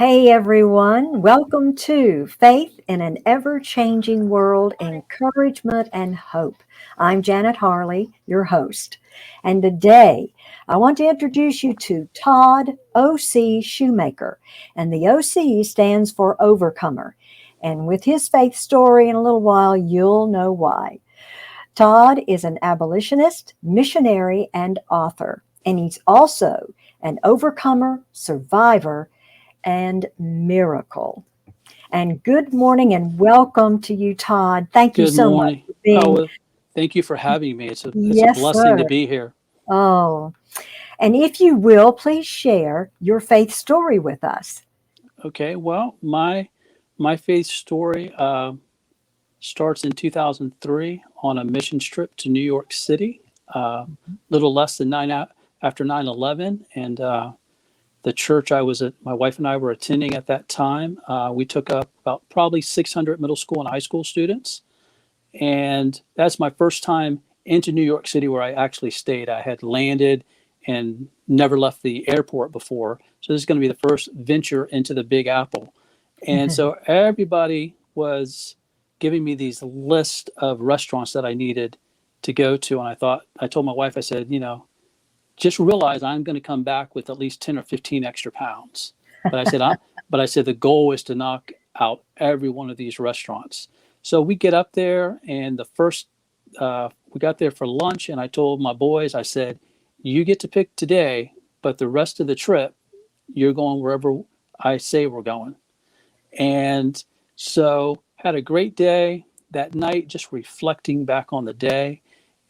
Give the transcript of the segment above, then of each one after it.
Hey everyone, welcome to Faith in an Ever Changing World Encouragement and Hope. I'm Janet Harley, your host. And today I want to introduce you to Todd O.C. Shoemaker. And the O.C. stands for Overcomer. And with his faith story in a little while, you'll know why. Todd is an abolitionist, missionary, and author. And he's also an overcomer, survivor, and miracle. And good morning and welcome to you, Todd. Thank you Good so much morning. for being. Thank you for having me. It's a Yes, blessing to sir. be here. Oh, and if you will, please share your faith story with us. Okay, well, my faith story starts in 2003 on a mission trip to New York City, little less than after 9/11, and the church my wife and I were attending at that time, we took up about probably 600 middle school and high school students. And that's my first time into New York City where I actually stayed. I had landed and never left the airport before. So this is going to be the first venture into the Big Apple. And so everybody was giving me these lists of restaurants that I needed to go to. And I told my wife, I said, just realize I'm going to come back with at least 10 or 15 extra pounds. But I said, the goal is to knock out every one of these restaurants. So we get up there, and we got there for lunch, and I told my boys, I said, you get to pick today, but the rest of the trip, you're going wherever I say we're going. And so had a great day that night, just reflecting back on the day.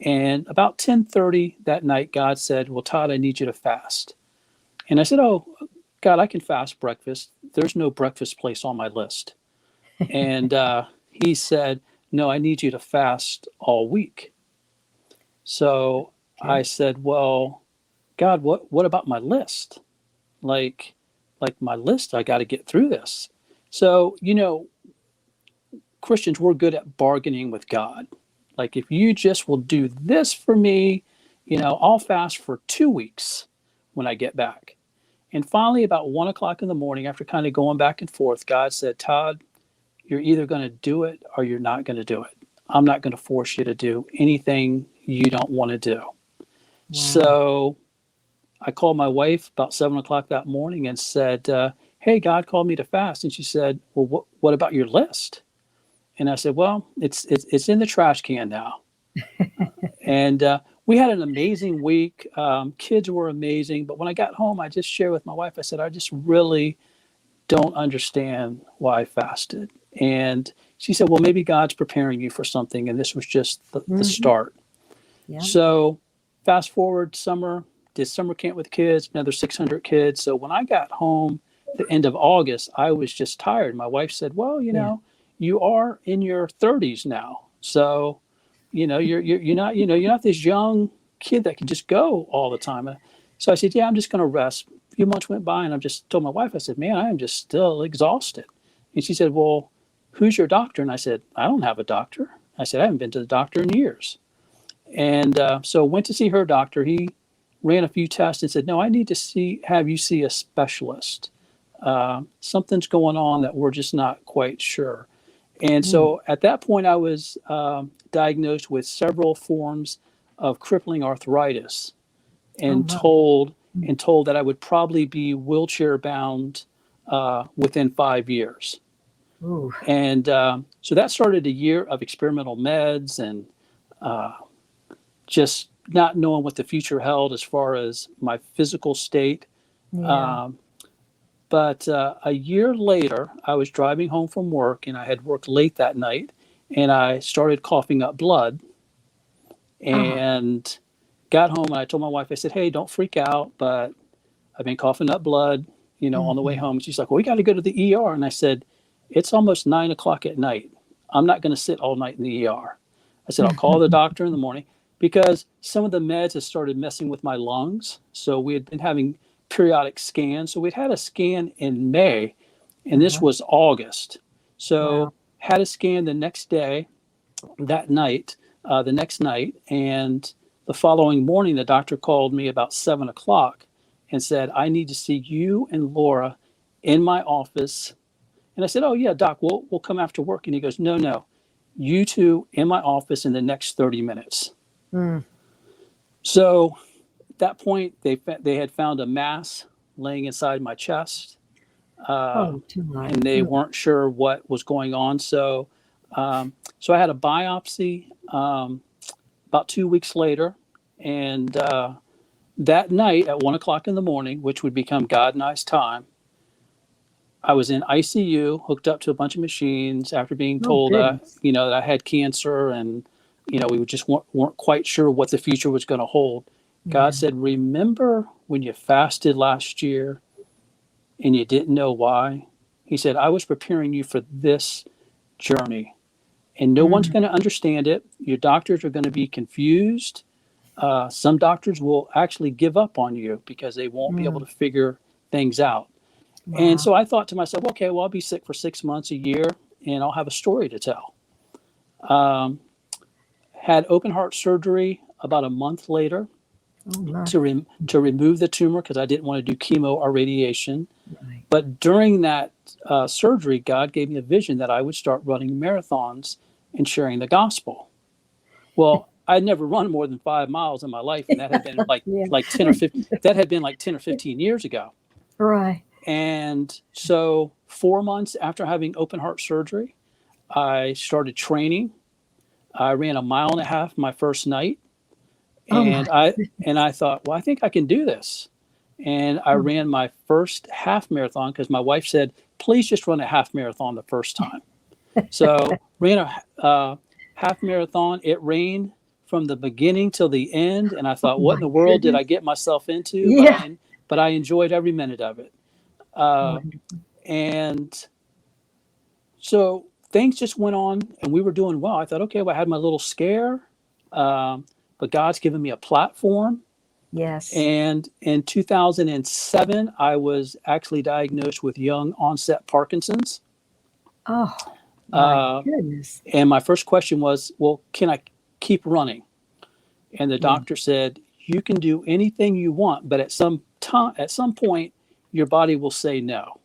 And about 10:30 that night, God said, well, Todd, I need you to fast. And I said, oh, God, I can fast breakfast. There's no breakfast place on my list. And he said, no, I need you to fast all week. So Okay. I said, well, God, what about my list? Like, like my list, I got to get through this. So, Christians, we're good at bargaining with God. Like, if you just will do this for me, I'll fast for 2 weeks when I get back. And finally, about 1 o'clock in the morning, after kind of going back and forth, God said, Todd, you're either going to do it or you're not going to do it. I'm not going to force you to do anything you don't want to do. Wow. So I called my wife about 7 o'clock that morning and said, hey, God called me to fast. And she said, well, what about your list? And I said, well, it's in the trash can now. And we had an amazing week. Kids were amazing. But when I got home, I just shared with my wife, I said, I just really don't understand why I fasted. And she said, well, maybe God's preparing you for something. And this was just the Hmm. start. Yeah. So fast forward summer, did summer camp with kids, another 600 kids. So when I got home the end of August, I was just tired. My wife said, well, Yeah. you are in your 30s now. So, you're not this young kid that can just go all the time. So I said, yeah, I'm just going to rest. A few months went by and I just told my wife, I said, man, I am just still exhausted. And she said, well, who's your doctor? And I said, I don't have a doctor. I said, I haven't been to the doctor in years. And so went to see her doctor. He ran a few tests and said, no, I need to have you see a specialist. Something's going on that we're just not quite sure. And Mm. so at that point, I was diagnosed with several forms of crippling arthritis Oh and my. told that I would probably be wheelchair bound within 5 years. Ooh. And so that started a year of experimental meds and just not knowing what the future held as far as my physical state. Yeah. Um, but a year later, I was driving home from work and I had worked late that night and I started coughing up blood Uh-huh. and got home and I told my wife, I said, hey, don't freak out, but I've been coughing up blood, on the way Hmm. home. And she's like, well, we got to go to the ER. And I said, it's almost 9 o'clock at night. I'm not going to sit all night in the ER. I said, I'll call the doctor in the morning because some of the meds had started messing with my lungs. So we had been having periodic scans. So we'd had a scan in May and this Uh-huh. was August. Wow. So had a scan the next night. And the following morning, the doctor called me about 7 o'clock and said, I need to see you and Laura in my office. And I said, "Oh yeah, Doc, we'll come after work." And he goes, "No, no, you two in my office in the next 30 minutes." Mm. So at that point, they had found a mass laying inside my chest, uh, Oh, my. and they weren't sure what was going on. So I had a biopsy about 2 weeks later, and that night at 1 o'clock in the morning, which would become God and I's time, I was in ICU, hooked up to a bunch of machines after being Oh, told goodness. that I had cancer, and we just weren't quite sure what the future was going to hold. God Yeah. said, "Remember when you fasted last year and you didn't know why?" He said, "I was preparing you for this journey, and no one's Mm. going to understand it. Your doctors are going to be confused. Some doctors will actually give up on you because they won't be able Mm. to figure things out." And Wow. so I thought to myself, okay, well, I'll be sick for 6 months, a year, and I'll have a story to tell. Um, had open heart surgery about a month later Oh, my. to remove the tumor because I didn't want to do chemo or radiation. Right. But during that surgery, God gave me a vision that I would start running marathons and sharing the gospel. Well, I'd never run more than 5 miles in my life, and that had been Yeah. like 10 or 15. That had been like 10 or 15 years ago. Right. And so 4 months after having open heart surgery, I started training. I ran a mile and a half my first night, Oh, my. and I thought, well, I think I can do this. And I Oh, ran my first half marathon because my wife said, please just run a half marathon the first time. So ran a half marathon. It rained from the beginning till the end, and I oh thought, what in my the world did I goodness. get myself into? But Yeah. I enjoyed every minute of it. Uh, Wonderful. and So things just went on, and we were doing well. I thought, okay, well, I had my little scare, but God's given me a platform. Yes. And in 2007, I was actually diagnosed with young onset Parkinson's. Oh, my Uh, goodness. and my first question was, well, can I keep running? And the Yeah. doctor said, you can do anything you want, but at some point, your body will say no.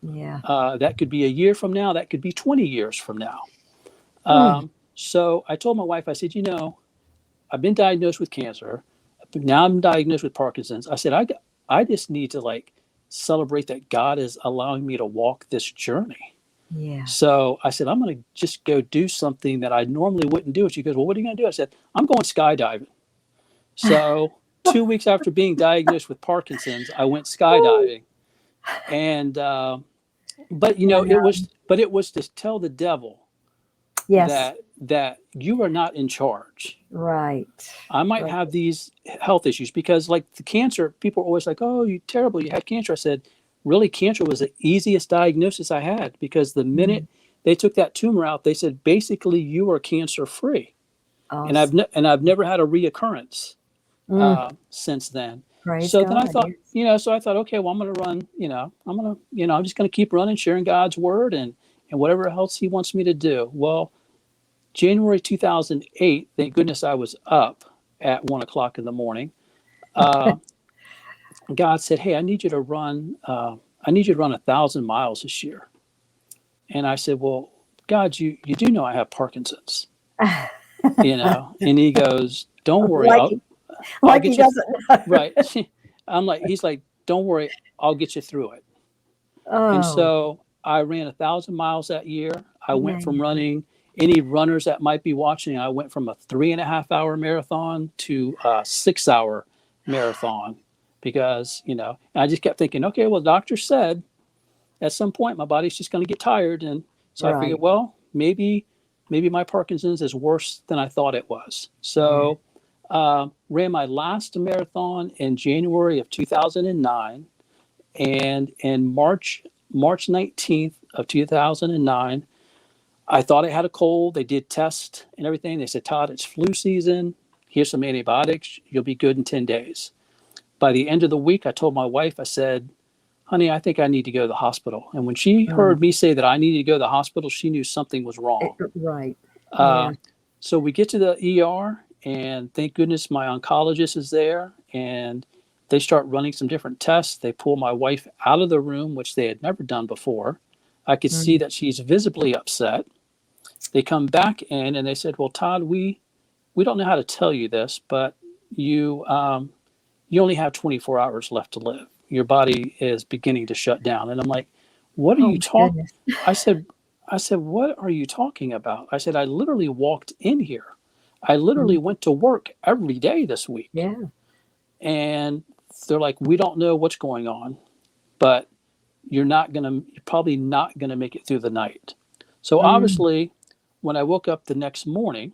Yeah. That could be a year from now. That could be 20 years from now. Mm. So I told my wife, I said, I've been diagnosed with cancer. Now I'm diagnosed with Parkinson's. I said, I just need to celebrate that God is allowing me to walk this journey. Yeah. So I said, I'm going to just go do something that I normally wouldn't do. She goes, well, what are you going to do? I said, I'm going skydiving. So 2 weeks after being diagnosed with Parkinson's, I went Oh, skydiving. And, but wow. it was to tell the devil Yes. that you are not in charge. Right. I might Right. have these health issues because, like the cancer, people are always like, "Oh, you terrible, you had cancer." I said, "Really, cancer was the easiest diagnosis I had because the minute Mm. they took that tumor out, they said basically you are cancer free, and Awesome. I've never had a reoccurrence Mm. since then." Praise So then I God. thought, Yes. okay, well, I'm going to run. I'm just going to keep running, sharing God's word and whatever else He wants me to do. Well, January 2008, thank goodness I was up at 1 o'clock in the morning. Uh, God said, "Hey, I need you to run. I need you to run 1,000 miles this year." And I said, "Well, God, you do know I have Parkinson's, And He goes, "Don't worry, like I'll he get you doesn't know. right." He's like, "Don't worry, I'll get you through it." And Oh, so I ran 1,000 miles that year. I went from man. running. Any runners that might be watching, I went from a 3.5 hour marathon to a 6 hour marathon because, I just kept thinking, okay, well, the doctor said at some point my body's just going to get tired. And so I figured, Right. well, maybe my Parkinson's is worse than I thought it was. Yeah. So ran my last marathon in January of 2009, and in March 19th of 2009, I thought I had a cold. They did tests and everything. They said, Todd, it's flu season. Here's some antibiotics. You'll be good in 10 days. By the end of the week, I told my wife, I said, honey, I think I need to go to the hospital. And when she Mm. heard me say that I needed to go to the hospital, she knew something was wrong. Right. Uh, Yeah. so we get to the ER, and thank goodness my oncologist is there. And they start running some different tests. They pull my wife out of the room, which they had never done before. I could see Mm. that she's visibly upset. They come back in and they said, "Well, Todd, we don't know how to tell you this, but you only have 24 hours left to live. Your body is beginning to shut down." And I'm like, "What are Oh you my talking?" goodness. I said, "What are you talking about?" I said, "I literally walked in here. I literally Mm. went to work every day this week." Yeah. And they're like, "We don't know what's going on, but you're probably not gonna make it through the night." So Mm. obviously, when I woke up the next morning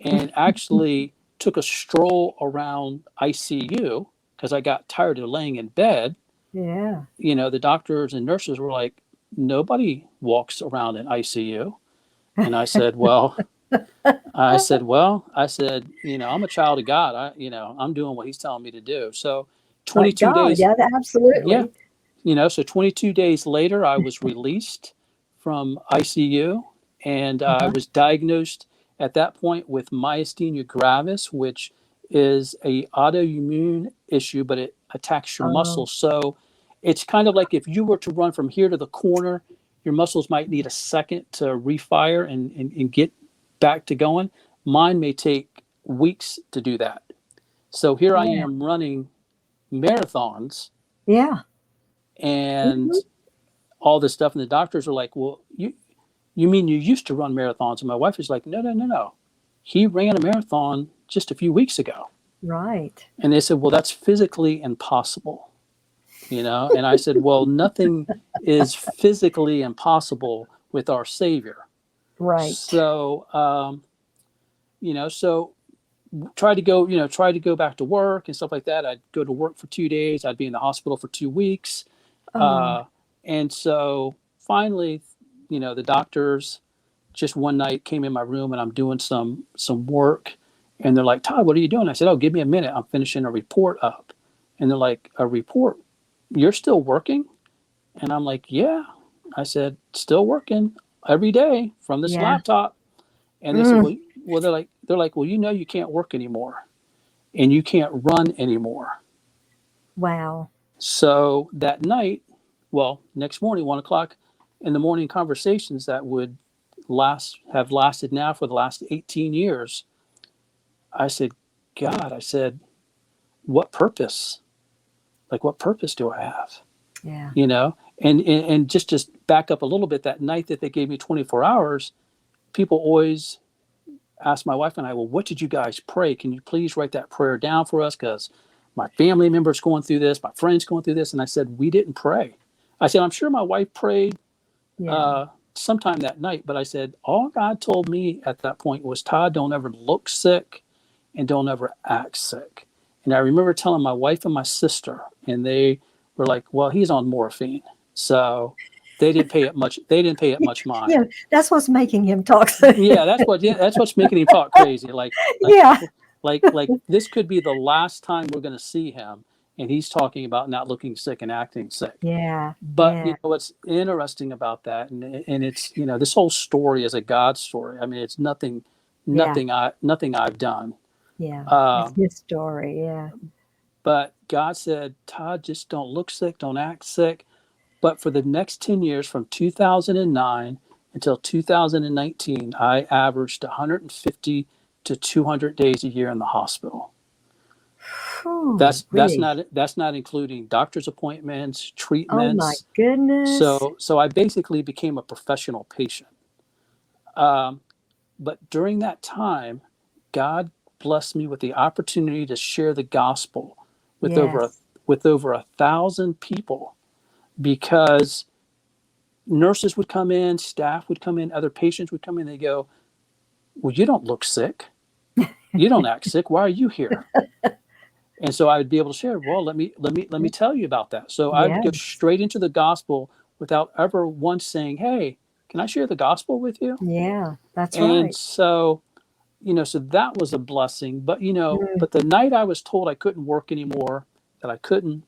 and actually took a stroll around ICU because I got tired of laying in bed, Yeah. the doctors and nurses were like, "Nobody walks around in ICU." And I said, I'm a child of God. I'm doing what he's telling me to do. So But 22 God, days, yeah, yeah, absolutely. so 22 days later, I was released from ICU, and I Uh-huh. was diagnosed at that point with myasthenia gravis, which is a autoimmune issue, but it attacks your Oh, muscles. So it's kind of like if you were to run from here to the corner, your muscles might need a second to refire and get back to going. Mine may take weeks to do that. So here I yeah. am running marathons Yeah. Mhm. and all this stuff. And the doctors are like, "Well, you mean you used to run marathons?" And my wife is like, "No, no, no, no. He ran a marathon just a few weeks ago." Right. And they said, "Well, that's physically impossible." And I said, "Well, nothing is physically impossible with our Savior." Right. So try to go back to work and stuff like that. I'd go to work for 2 days. I'd be in the hospital for 2 weeks. Oh, Uh, and so finally, the doctors just one night came in my room and I'm doing some work, and they're like, "Todd, what are you doing?" I said, "Oh, give me a minute. I'm finishing a report up." And they're like, "A report? You're still working?" And I'm like, "Yeah." I said, "Still working every day from this yeah. laptop." And they said, Mm. "Well, they're like, well, you can't work anymore and you can't run anymore." Wow. So that night, well, next morning, 1 o'clock in the morning, conversations that would have lasted now for the last 18 years. I said, "God," I said, "what purpose? Like, what purpose do I have?" Yeah. And just back up a little bit, that night that they gave me 24 hours, people always ask my wife and I, "Well, what did you guys pray? Can you please write that prayer down for us? Because my family member's going through this, my friends going through this." And I said, "We didn't pray." I said, "I'm sure my wife prayed Yeah. uh, sometime that night," but I said, "All God told me at that point was, Todd, don't ever look sick and don't ever act sick." And I remember telling my wife and my sister, and they were like, "Well, he's on morphine." So they didn't pay it much. They didn't pay it much Yeah. mind. That's what's making him talk. That's what's making him talk crazy. Like, Yeah. like this could be the last time we're going to see him, and he's talking about not looking sick and acting sick. Yeah. But Yeah. what's interesting about that, and it's this whole story is a God story. I mean, it's Yeah. nothing I've done. Yeah. It's Uh, his story. Yeah. but God said, "Todd, just don't look sick, don't act sick." But for the next 10 years, from 2009 until 2019, I averaged 150 to 200 days a year in the hospital. Whew, That's wee. not including doctor's appointments, Oh my treatments. goodness. So I basically became a professional patient. Um, but during that time, God blessed me with the opportunity to share the gospel with Yes. over 1,000 people, because nurses would come in, staff would come in, other patients would come in. They go, "Well, you don't look sick. You don't act sick. Why are you here?" And so I would be able to share, "Well, let me tell you about that." So I would go Yes. straight into the gospel without ever once saying, "Hey, can I share the gospel with you?" Yeah. That's And right. so, so that was a blessing. But Mm. but the night I was told I couldn't work anymore, that I couldn't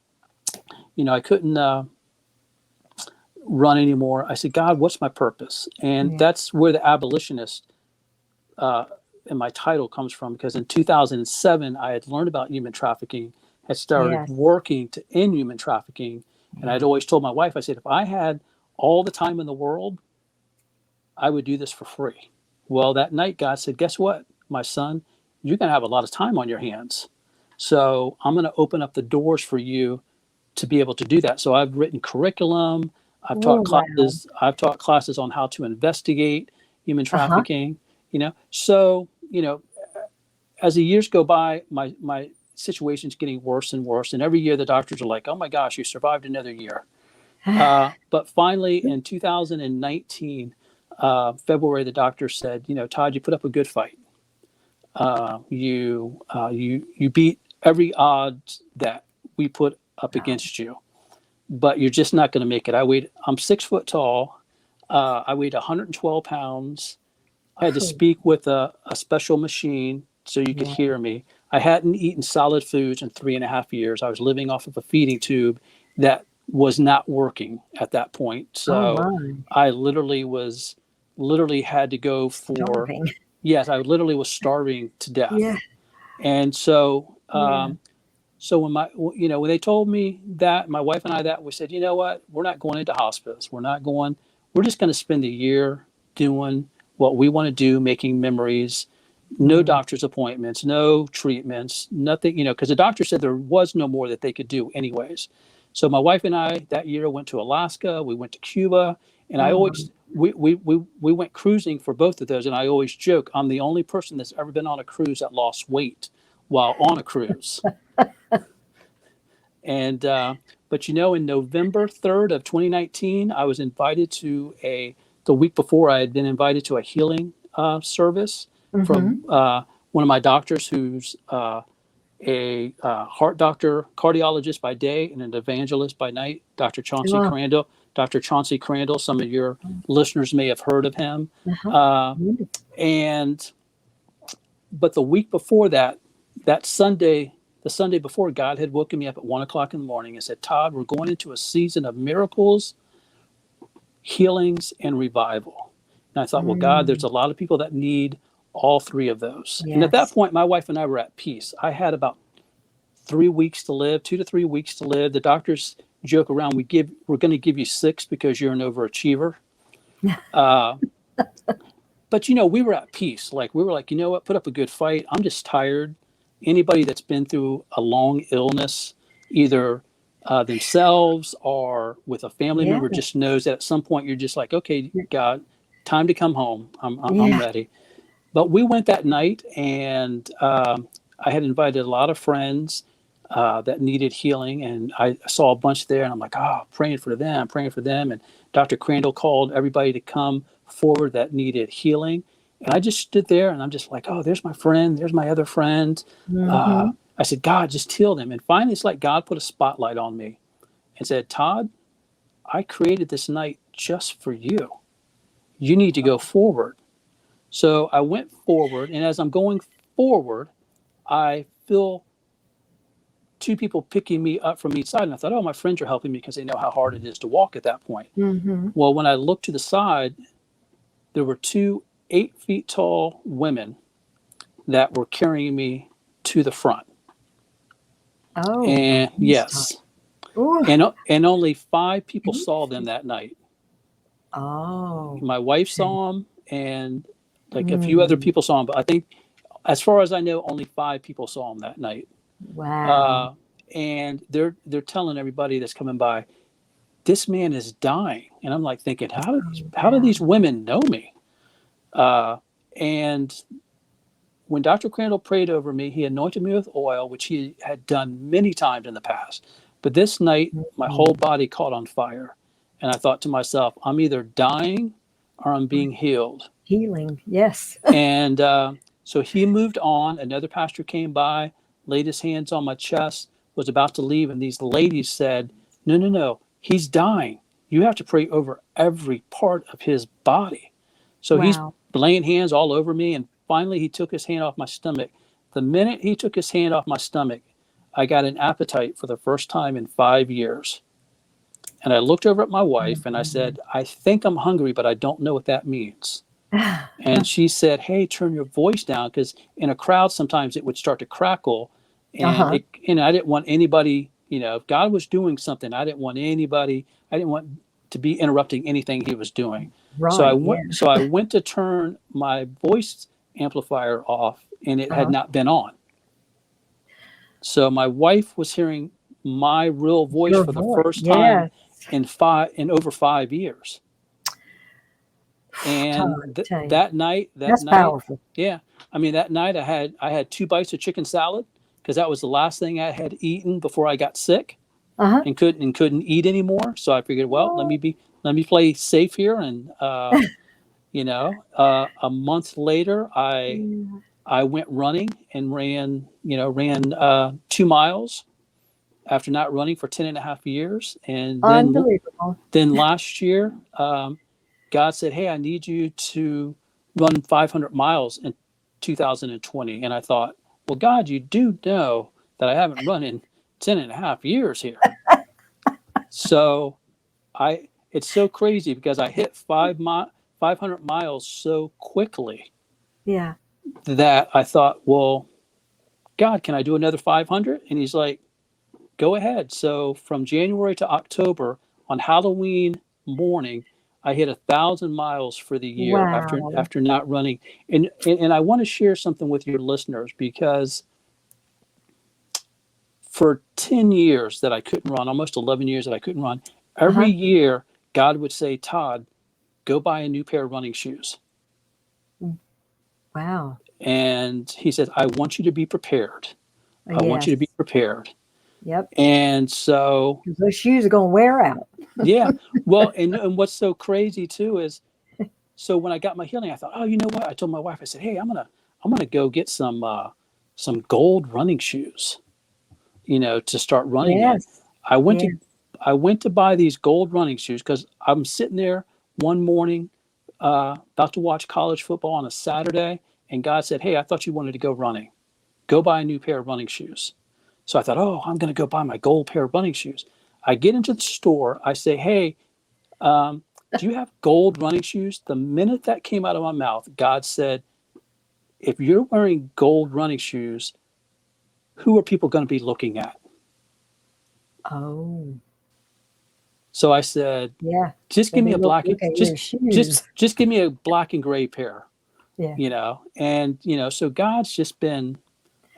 run anymore, I said, "God, what's my purpose?" And Yeah. that's where the abolitionist uh, in my title comes from, because in 2007 I had learned about human trafficking had started Yes. working to end human trafficking. And I'd Yeah. always told my wife, I said, if I had all the time in the world, I would do this for free. Well, that night, God said, guess what, my son? You're going to have a lot of time on your hands. So I'm going to open up the doors for you to be able to do that. So I've written curriculum. Oh, wow. I've taught classes on how to investigate human Uh-huh. trafficking. So as the years go by, my situation's getting worse and worse. And every year the doctors are like, "Oh my gosh, you survived another year." But finally, in 2019, February, the doctor said, Todd, you put up a good fight. You beat every odds that we put up Wow. against you, but you're just not going to make it. I'm 6 foot tall. I weighed 112 pounds. I had to Oh, speak with a special machine so you could yeah. hear me. I hadn't eaten solid foods in 3.5 years. I was living off of a feeding tube that was not working at that point. Oh, So my. I literally had to go for, Starving. yes, I literally was starving to Yeah. death. And so, Yeah. so when they told me that, my wife and I, that we said, you know what, we're not going into hospice. We're just going to spend a year doing what we want to do, making memories, no Mm. doctor's appointments, no treatments, nothing, because the doctor said there was no more that they could do anyways. So my wife and I that year went to Alaska, we went to Cuba, and I Oh, my. always, we went cruising for both of those. And I always joke, I'm the only person that's ever been on a cruise that lost weight while on a cruise. And but in November 3rd of 2019, I was invited to the week before I had been invited to a healing service from Mm-hmm. one of my doctors, who's a heart doctor, cardiologist by day, and an evangelist by night, Dr. Chauncey Oh, Crandall. Dr. Chauncey Crandall, some of your listeners may have heard of him. uh-huh. Uh, Wonderful. and but the week before that, that Sunday, the Sunday before, God had woken me up at 1 o'clock in the morning and said, Todd, we're going into a season of miracles, healings, and revival. And I thought, well, God, there's Mm. a lot of people that need all three of those. And at that Yes. point, my wife and I were at peace. I had about 3 weeks to live, 2 to 3 weeks to live. The doctors joke around, we're going to give you 6 because you're an overachiever. Uh, but we were at peace. Like, we were like, you know what, put up a good fight. I'm just tired. Anybody that's been through a long illness, either themselves or with a family Yeah. member, just knows that at some point you're just like, okay, God, time to come home. I'm Yeah. ready. But we went that night, and I had invited a lot of friends that needed healing, and I saw a bunch there, and I'm like, oh, praying for them, praying for them. And Dr. Crandall called everybody to come forward that needed healing. And I just stood there, and I'm just like, oh, there's my friend, there's my other friend. Mm-hmm. I said, God, just heal them. And finally, it's like God put a spotlight on me and said, Todd, I created this night just for you. You need to go forward. So I went forward, and as I'm going forward, I feel two people picking me up from each side. And I thought, oh, my friends are helping me because they know how hard it is to walk at that point. Mm-hmm. Well, when I looked to the side, there were two 8 feet tall women that were carrying me to the front. Oh, And this time. yes, Ooh. and only 5 people saw them that night. Oh. My wife saw them, and like a few other Mm. people saw them, but I think, as far as I know, only 5 people saw them that night. Wow. Uh, and they're telling everybody that's coming by, this man is dying. And I'm like thinking, Oh, how do wow. these women know me? And when Dr. Crandall prayed over me, he anointed me with oil, which he had done many times in the past. But this night, my whole Mhm. body caught on fire. And I thought to myself, I'm either dying or I'm being healed. Healing. Yes. And so he moved on. Another pastor came by, laid his hands on my chest, was about to leave. And these ladies said, no, no, no, he's dying. You have to pray over every part of his body. So he's Wow. laying hands all over me. And finally, he took his hand off my stomach. The minute he took his hand off my stomach, I got an appetite for the first time in 5 years. And I looked over at my wife and I Mhm. said, I think I'm hungry, but I don't know what that means. And she said, hey, turn your voice down, because in a crowd sometimes it would start to crackle, And Uh-huh. it, I didn't want anybody, if God was doing something, I didn't want anybody, I didn't want to be interrupting anything he was doing. So I Right. went, Yeah. so I went to turn my voice amplifier off, and it had Uh-huh. not been on. So my wife was hearing my real voice Your for the voice. first time Yes. in over 5 years. Todd, And I tell you. that That's night, powerful. yeah, I mean that night I had 2 bites of chicken salad because that was the last thing I had eaten before I got sick Uh-huh. and couldn't eat anymore. So I figured, well, Oh, let me play safe here. And a month later, yeah. I went running and ran 2 miles after not running for 10 and a half years. And Unbelievable. then last year, God said, hey, I need you to run 500 miles in 2020. And I thought, well, God, you do know that I haven't run in 10 and a half years here. So it's so crazy because I hit 500 miles so quickly Yeah. that I thought, well, God, can I do another 500? And he's like, go ahead. So from January to October on Halloween morning, I hit 1,000 miles for the year Wow. after not running. And I want to share something with your listeners because for 10 years that I couldn't run, almost 11 years that I couldn't run, every Uh-huh. year God would say, Todd, go buy a new pair of running shoes. Wow. And he said, I want you to be prepared. I want you to be Yes. prepared. Yep. And so, 'Cause those shoes are gonna wear out. yeah. Well, and what's so crazy too is, so when I got my healing, I thought, oh, you know what? I told my wife, I said, hey, I'm gonna go get some gold running shoes, to start running in. Yes. I went to Yes. I went to buy these gold running shoes because I'm sitting there one morning, about to watch college football on a Saturday, and God said, hey, I thought you wanted to go running. Go buy a new pair of running shoes. So I thought, oh, I'm going to go buy my gold pair of running shoes. I get into the store. I say, hey, do you have gold running shoes? The minute that came out of my mouth, God said, if you're wearing gold running shoes, who are people going to be looking at? Oh, So I said, yeah. just Let give me me a look black, look at just your shoes. just give me a black and gray pair, Yeah. and so God's just been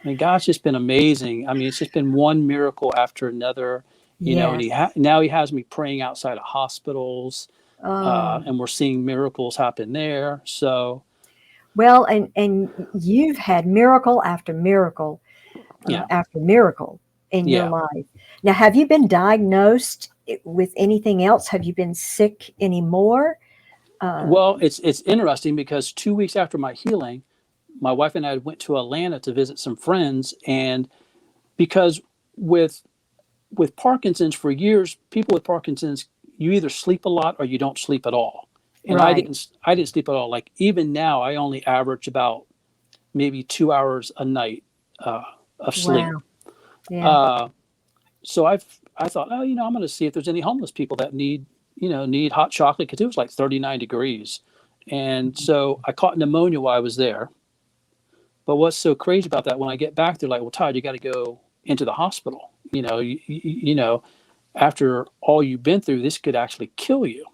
amazing. I mean, it's just been one miracle after another, and Yes. now he has me praying outside of hospitals, Oh, and we're seeing miracles happen there. So well, and you've had miracle yeah, after miracle in your yeah. life. Now, have you been diagnosed with anything else? Have you been sick anymore? Uh, Well, it's interesting because 2 weeks after my healing, my wife and I went to Atlanta to visit some friends, and because with with Parkinson's for years, people with Parkinson's, you either sleep a lot or you don't sleep at all. And right. I didn't sleep at all. Like even now, I only average about maybe 2 hours a night, uh, of sleep. Wow. Yeah. Uh, so I thought, oh, I'm going to see if there's any homeless people that need hot chocolate because it was like 39 degrees. And so I caught pneumonia while I was there. But what's so crazy about that, when I get back, they're like, well, Todd, you got to go into the hospital. After all you've been through, this could actually kill you.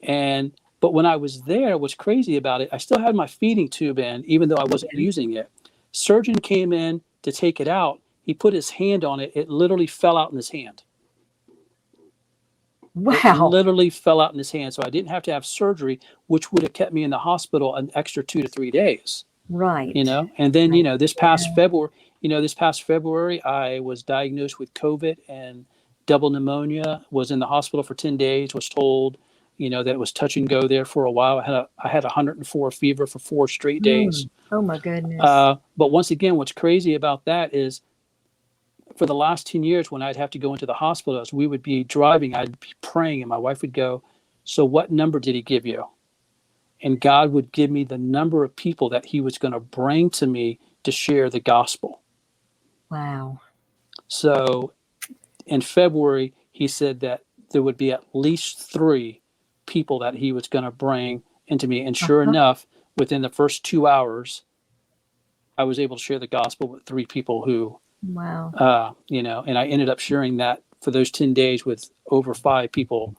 And but when I was there, what's crazy about it, I still had my feeding tube in, even though I wasn't Yeah. using it. Surgeon came in to take it out. He put his hand on it. It literally fell out in his hand. It Wow. literally fell out in his hand. So I didn't have to have surgery, which would have kept me in the hospital an extra 2 to 3 days. Right. And then, Right. Yeah. this past February, I was diagnosed with COVID and double pneumonia, was in the hospital for 10 days, was told, that it was touch and go there for a while. I had 104 fever for 4 straight days. Oh my goodness. But once again, what's crazy about that is for the last 10 years, when I'd have to go into the hospital, as we would be driving, I'd be praying, and my wife would go, so what number did he give you? And God would give me the number of people that he was going to bring to me to share the gospel. Wow. So in February, he said that there would be at least 3 people that he was going to bring into me. And sure Uh-huh. enough, within the first 2 hours, I was able to share the gospel with 3 people who Wow. And I ended up sharing that for those 10 days with over 5 people.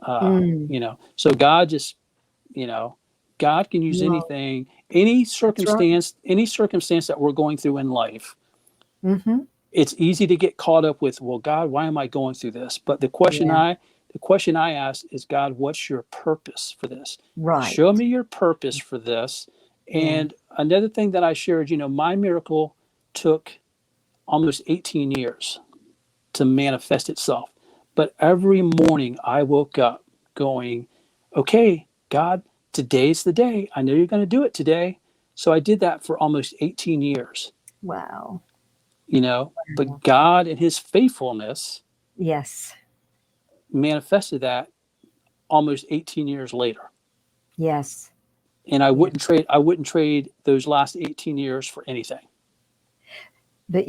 Mm. So God just, you know, God can use Wow. anything, That's right. any circumstance that we're going through in life. Mm-hmm. It's easy to get caught up with, well, God, why am I going through this? But Yeah. the question I ask is, God, what's your purpose for this? Right. Show me your purpose for this. Yeah. And another thing that I shared, my miracle took almost 18 years to manifest itself. But every morning I woke up going, okay, God, today's the day. I know you're going to do it today. So I did that for almost 18 years, Wow. but God and his faithfulness Yes. manifested that almost 18 years later. Yes. And Yeah. I wouldn't trade those last 18 years for anything. But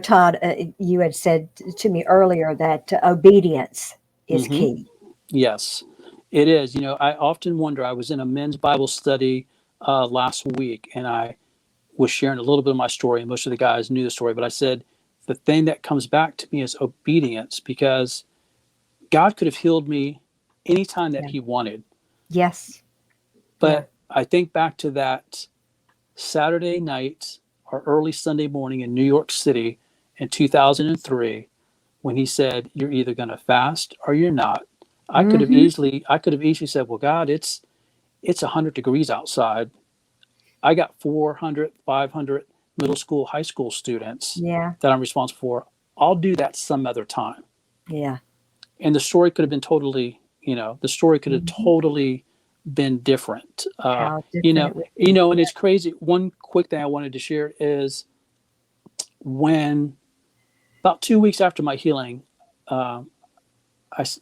Todd, you had said to me earlier that obedience is Hmm. key. Yes, it is. I often wonder, I was in a men's Bible study last week, and I was sharing a little bit of my story, and most of the guys knew the story, but I said the thing that comes back to me is obedience, because God could have healed me anytime that Yeah. he wanted. Yes. Yeah. But I think back to that Saturday night or early Sunday morning in New York City in 2003, when he said, you're either going to fast or you're not. Mm-hmm. I could have easily said, well, God, it's 100 degrees outside. I got 400, 500 middle school, high school students Yeah. that I'm responsible for. I'll do that some other time. Yeah. And the story could have Hmm. totally been different. How different it would be. And Yeah. it's crazy. One quick thing I wanted to share is when about 2 weeks after my healing, uh,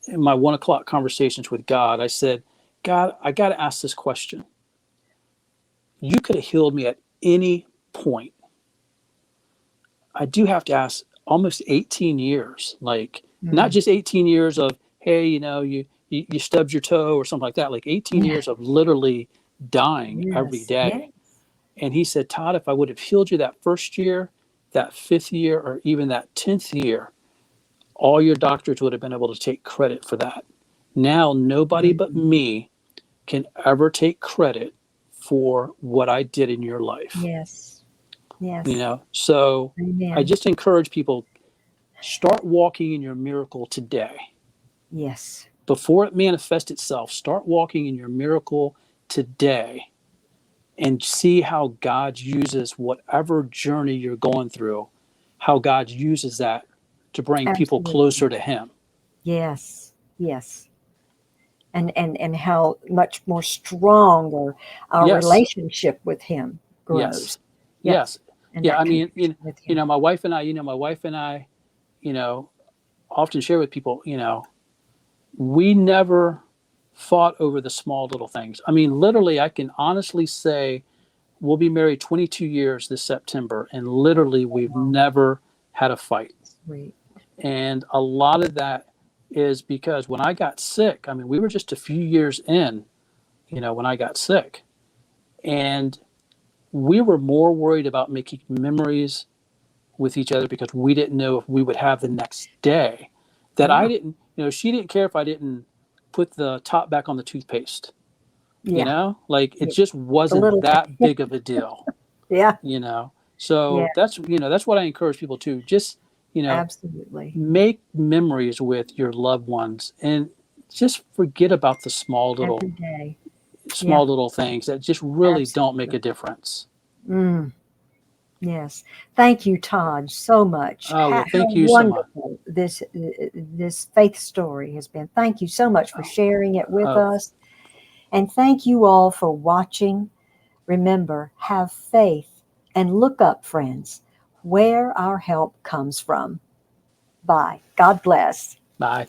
in my 1 o'clock conversations with God, I said, God, I got to ask this question. You could have healed me at any point. I do have to ask, almost 18 years, like not Mm. just 18 years of, hey, you stubbed your toe or something like that, like 18 Yeah. years of literally dying every Yes. day. Yes. And he said, Todd, if I would have healed you that first year, that fifth year, or even that 10th year, all your doctors would have been able to take credit for that. Now, nobody but Mm. me can ever take credit for what I did in your life. Yes. Yes. So I Amen. just encourage people, start walking in your miracle today. Yes. Before it manifests itself, start walking in your miracle today and see how God uses whatever journey you're going through, how God uses that to bring people Absolutely. closer to him. Yes. Yes. And how much more stronger our Yes, relationship with him yes, grows. Yes. yes. And Yeah, that I mean, connection with him. my wife and I, you know, often share with people, we never fought over the small little things. I mean, literally, I can honestly say we'll be married 22 years this September, and literally, we've Wow. never had a fight. Sweet. And a lot of that is because when I got sick, I mean, we were just a few years in, when I got sick. And we were more worried about making memories with each other because we didn't know if we would have the next day. That I Yeah. didn't, she didn't care if I didn't put the top back on the toothpaste, Yeah. like it Yeah. just The wasn't little that big of a deal, yeah. you know. Yeah. So that's what I encourage people to just, you know, Absolutely. make memories with your loved ones and just forget about the Every day. Yeah. small little things that just really don't make Absolutely. a difference. Mm. Yes. Thank you, Todd, so much. Oh, well, How thank you so much. wonderful this faith story has been. Thank you so much for Oh, sharing it with oh, us. And thank you all for watching. Remember, have faith and look up, friends, where our help comes from. Bye. God bless. bye.